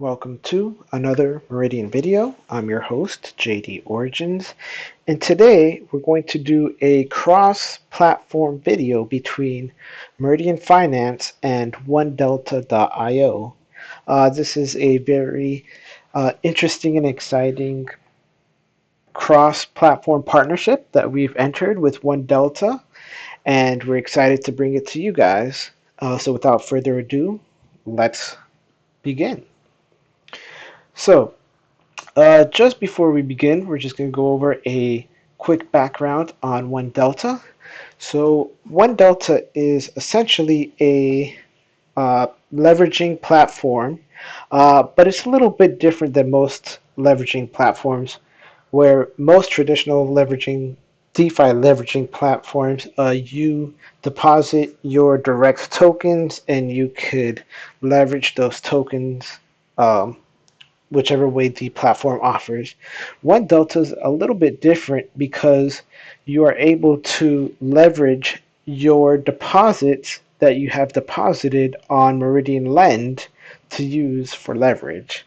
Welcome to another Meridian video. I'm your host, JD Origins, and today we're going to do a cross-platform video between Meridian Finance and 1Delta.io. This is a very interesting and exciting cross-platform partnership that we've entered with 1Delta, and we're excited to bring it to you guys. So without further ado, let's begin. So, just before we begin, we're just going to go over a quick background on 1Delta. So 1Delta is essentially a leveraging platform, but it's a little bit different than most leveraging platforms, where most traditional DeFi leveraging platforms, you deposit your direct tokens and you could leverage those tokens whichever way the platform offers. 1Delta is a little bit different because you are able to leverage your deposits that you have deposited on Meridian Lend to use for leverage.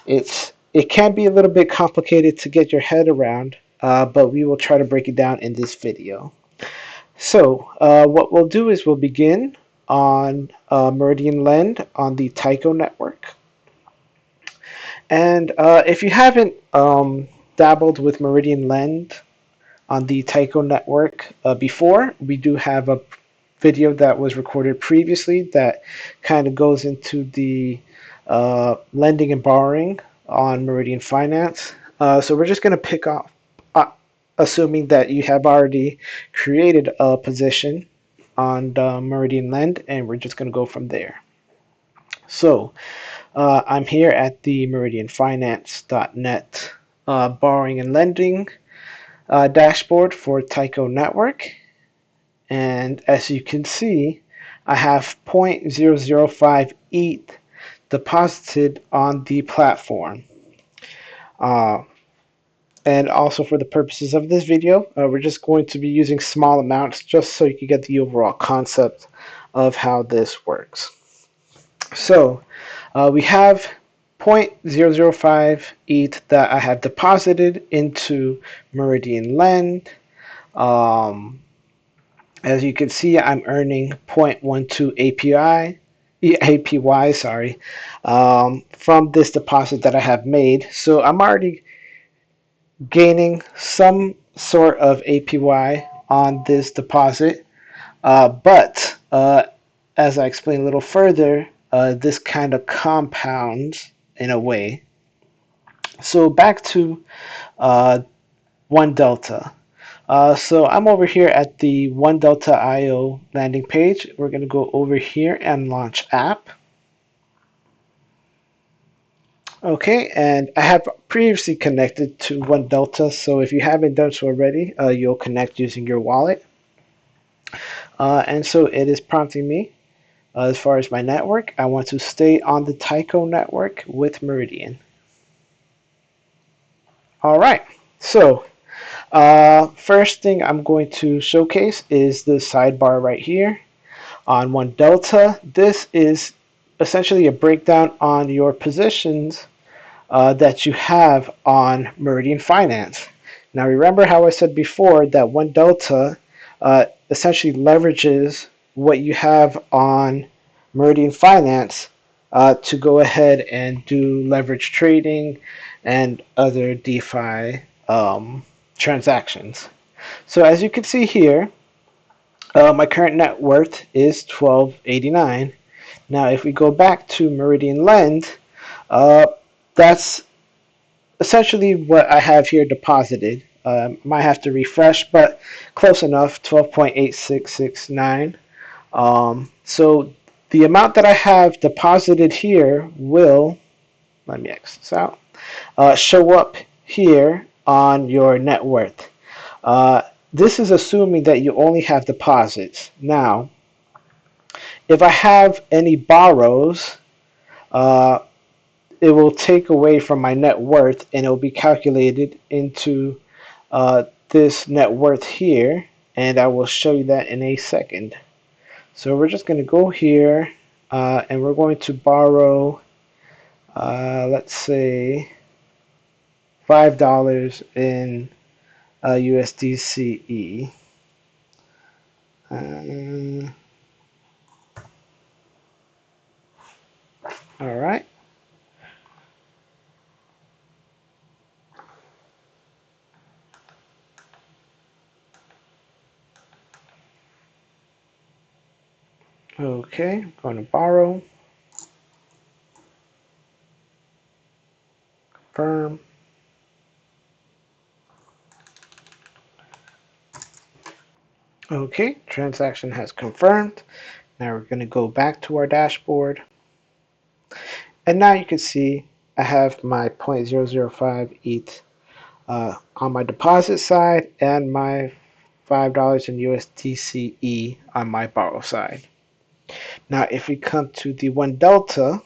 It can be a little bit complicated to get your head around, but we will try to break it down in this video. So what we'll do is we'll begin on Meridian Lend on the Taiko network. And if you haven't dabbled with Meridian Lend on the Taiko network before, we do have a video that was recorded previously that kind of goes into the lending and borrowing on Meridian Finance. So we're just going to pick off, assuming that you have already created a position on Meridian Lend, and we're just going to go from there. So I'm here at the meridianfinance.net borrowing and lending dashboard for Taiko Network. And as you can see, I have 0.005 ETH deposited on the platform. And also for the purposes of this video, we're just going to be using small amounts just so you can get the overall concept of how this works. So we have 0.005 ETH that I have deposited into Meridian Lend. As you can see, I'm earning 0.12 APY, from this deposit that I have made. So I'm already gaining some sort of APY on this deposit, but as I explain a little further, this kind of compounds in a way. So back to 1Delta. So I'm over here at the 1Delta.io landing page. We're going to go over here and launch app. Okay, and I have previously connected to 1Delta, so if you haven't done so already, you'll connect using your wallet. And so it is prompting me. As far as my network, I want to stay on the Taiko network with Meridian. All right, so first thing I'm going to showcase is the sidebar right here on 1Delta. This is essentially a breakdown on your positions that you have on Meridian Finance. Now remember how I said before that 1Delta essentially leverages what you have on Meridian Finance to go ahead and do leverage trading and other DeFi transactions. So as you can see here, my current net worth is $12.89. Now if we go back to Meridian Lend, that's essentially what I have here deposited. Might have to refresh, but close enough, 12.8669. So the amount that I have deposited here will, let me X this out, show up here on your net worth. This is assuming that you only have deposits. Now, if I have any borrows, it will take away from my net worth and it will be calculated into this net worth here, and I will show you that in a second. So we're just going to go here and we're going to borrow let's say $5 in USDCE. All right. Okay, I'm going to borrow, confirm. Okay, transaction has confirmed. Now we're going to go back to our dashboard. And now you can see I have my 0.005 ETH on my deposit side and my $5 in USDCE on my borrow side. Now if we come to the 1Delta,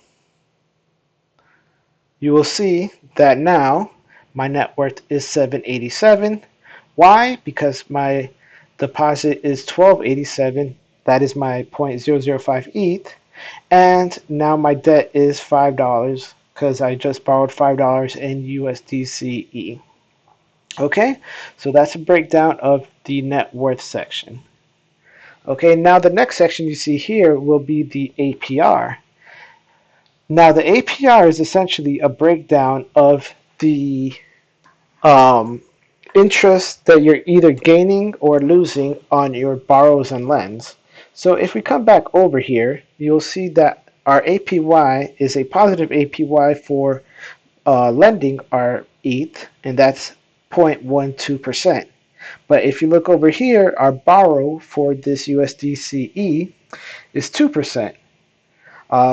you will see that now my net worth is 787. Why? Because my deposit is 1287. That is my 0.005 ETH. And now my debt is $5 because I just borrowed $5 in USDCE. Okay, so that's a breakdown of the net worth section. Okay, now the next section you see here will be the APR. Now the APR is essentially a breakdown of the interest that you're either gaining or losing on your borrows and lends. So if we come back over here, you'll see that our APY is a positive APY for lending our ETH, and that's 0.12%. But if you look over here, our borrow for this USDCE is 2%.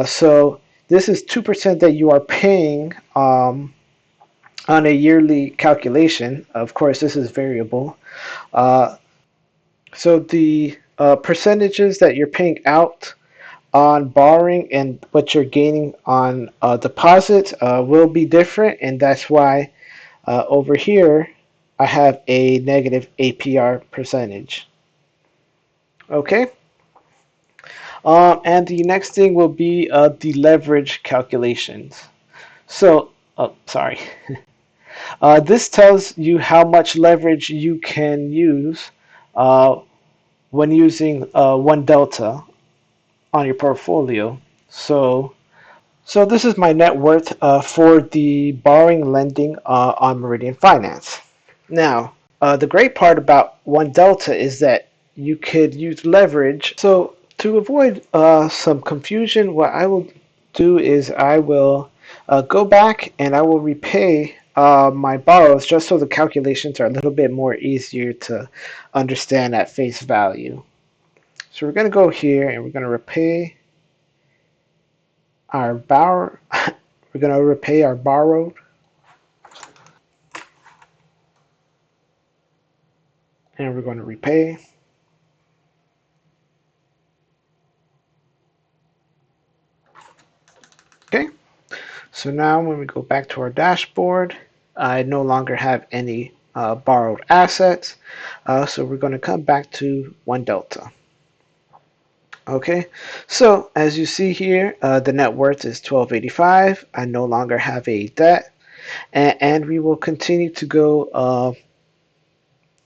So this is 2% that you are paying on a yearly calculation. Of course, this is variable. Uh, so the percentages that you're paying out on borrowing and what you're gaining on deposit will be different, and that's why over here I have a negative APR percentage. Okay. And the next thing will be the leverage calculations. So, oh, sorry. This tells you how much leverage you can use uh, when using 1Delta on your portfolio. So this is my net worth for the borrowing and lending on Meridian Finance. Now, the great part about 1Delta is that you could use leverage. So to avoid some confusion, what I will do is I will go back and I will repay my borrows just so the calculations are a little bit more easier to understand at face value. So we're going to go here and we're going to repay our borrow. We're going to repay our borrowed, and we're going to repay. Okay. So now when we go back to our dashboard, I no longer have any borrowed assets. So we're going to come back to 1Delta. Okay, so as you see here, the net worth is 1285. I no longer have a debt, and we will continue to go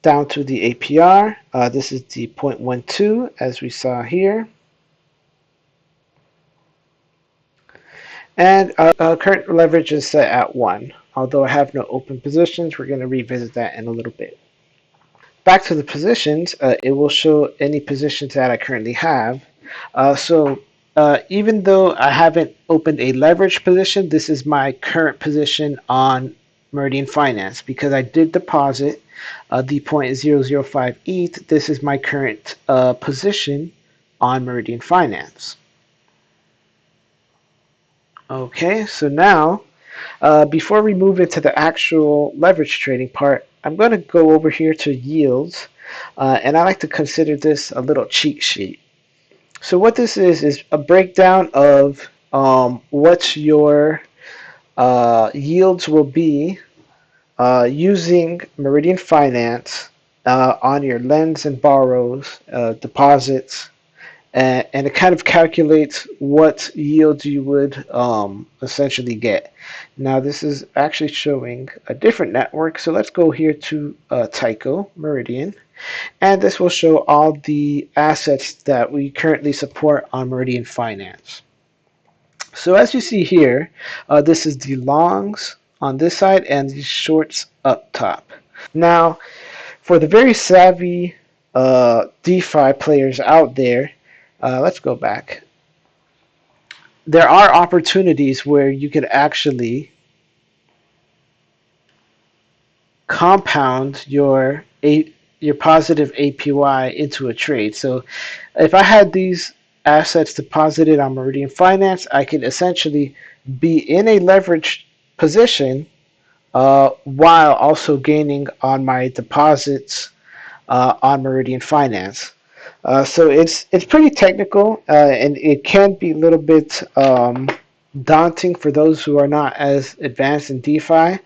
down to the APR. This is the 0.12 as we saw here. And current leverage is set at 1. Although I have no open positions, we're going to revisit that in a little bit. Back to the positions, it will show any positions that I currently have. So even though I haven't opened a leverage position, this is my current position on Meridian Finance because I did deposit the 0.005 ETH. This is my current position on Meridian Finance. Okay, so now before we move into the actual leverage trading part, I'm going to go over here to yields, and I like to consider this a little cheat sheet. So what this is a breakdown of what your yields will be using Meridian Finance on your lends and borrows, deposits, and it kind of calculates what yield you would essentially get. Now this is actually showing a different network, so let's go here to Taiko, Meridian, and this will show all the assets that we currently support on Meridian Finance. So as you see here, this is the longs on this side and the shorts up top. Now, for the very savvy DeFi players out there, let's go back. There are opportunities where you could actually compound your positive APY into a trade. So if I had these assets deposited on Meridian Finance, I could essentially be in a leveraged position while also gaining on my deposits on Meridian Finance. So it's pretty technical, and it can be a little bit daunting for those who are not as advanced in DeFi.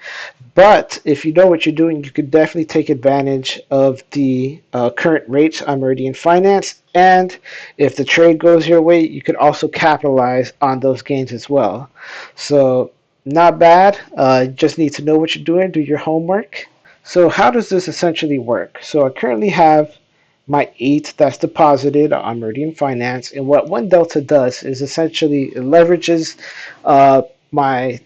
But if you know what you're doing, you could definitely take advantage of the current rates on Meridian Finance. And if the trade goes your way, you could also capitalize on those gains as well. So not bad. Just need to know what you're doing, do your homework. So how does this essentially work? So I currently have my 8 that's deposited on Meridian Finance. And what 1Delta does is essentially it leverages my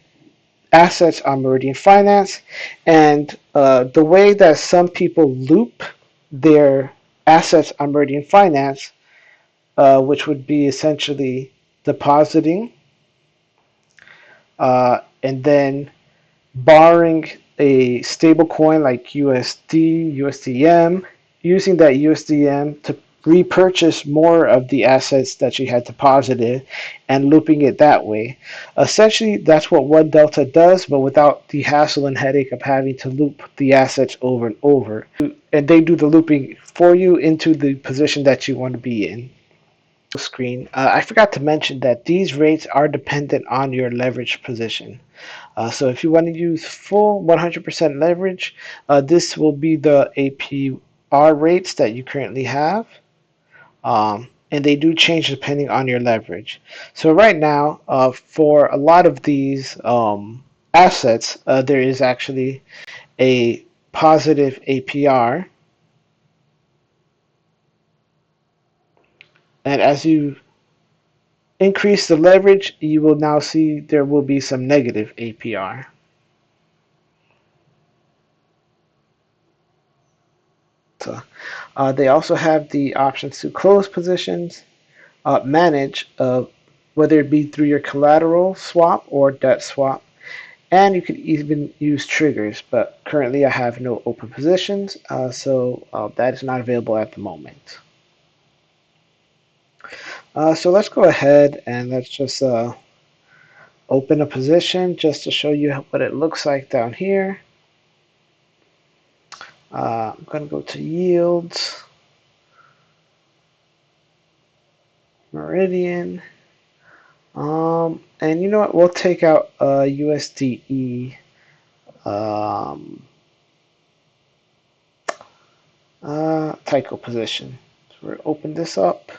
assets on Meridian Finance. And the way that some people loop their assets on Meridian Finance, which would be essentially depositing and then borrowing a stable coin like USD, USDM, using that USDM to repurchase more of the assets that you had deposited and looping it that way. Essentially, that's what 1Delta does, but without the hassle and headache of having to loop the assets over and over. And they do the looping for you into the position that you want to be in. Screen. I forgot to mention that these rates are dependent on your leverage position. So if you want to use full 100% leverage, this will be the APR rates that you currently have. And they do change depending on your leverage. So right now, for a lot of these assets, there is actually a positive APR. And as you increase the leverage, you will now see there will be some negative APR. So they also have the options to close positions, manage, whether it be through your collateral swap or debt swap, and you can even use triggers, but currently I have no open positions, so that is not available at the moment. So let's go ahead and let's just open a position just to show you what it looks like down here. I'm going to go to yields, Meridian, and you know what? We'll take out USDE Taiko position. So we'll open this up,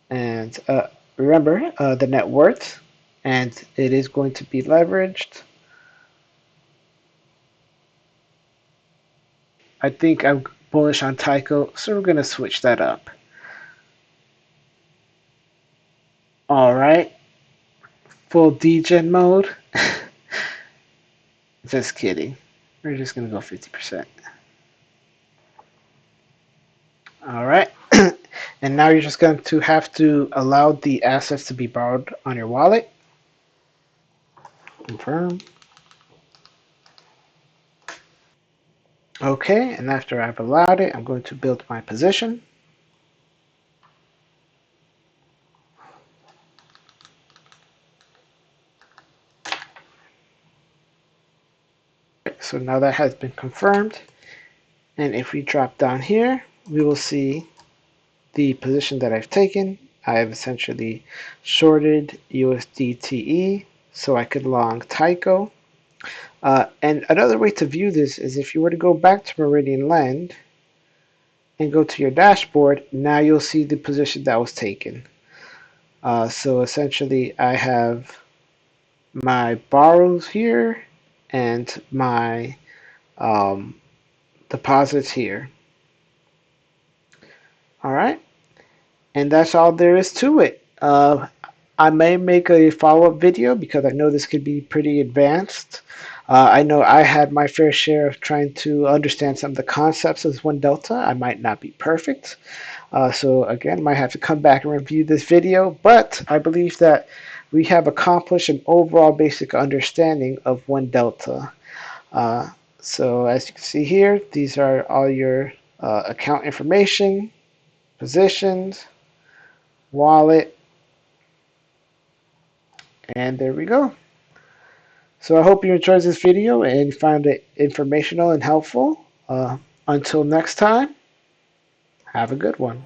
and remember the net worth, and it is going to be leveraged. I think I'm bullish on Taiko, so we're going to switch that up. All right, full degen mode. Just kidding. We're just going to go 50%. All right. And now you're just going to have to allow the assets to be borrowed on your wallet. Confirm. Okay, and after I've allowed it, I'm going to build my position. So now that has been confirmed. And if we drop down here, we will see the position that I've taken. I have essentially shorted USDTE so I could long Taiko. And another way to view this is if you were to go back to Meridian Lend and go to your dashboard, now you'll see the position that was taken. So essentially, I have my borrows here and my um, deposits here. All right, and that's all there is to it. I may make a follow-up video because I know this could be pretty advanced. I know I had my fair share of trying to understand some of the concepts of 1Delta. I might not be perfect. So again, might have to come back and review this video, but I believe that we have accomplished an overall basic understanding of 1Delta. Uh, so as you can see here, these are all your account information, positions, wallet, and there we go. So I hope you enjoyed this video and found it informational and helpful. Until next time, have a good one.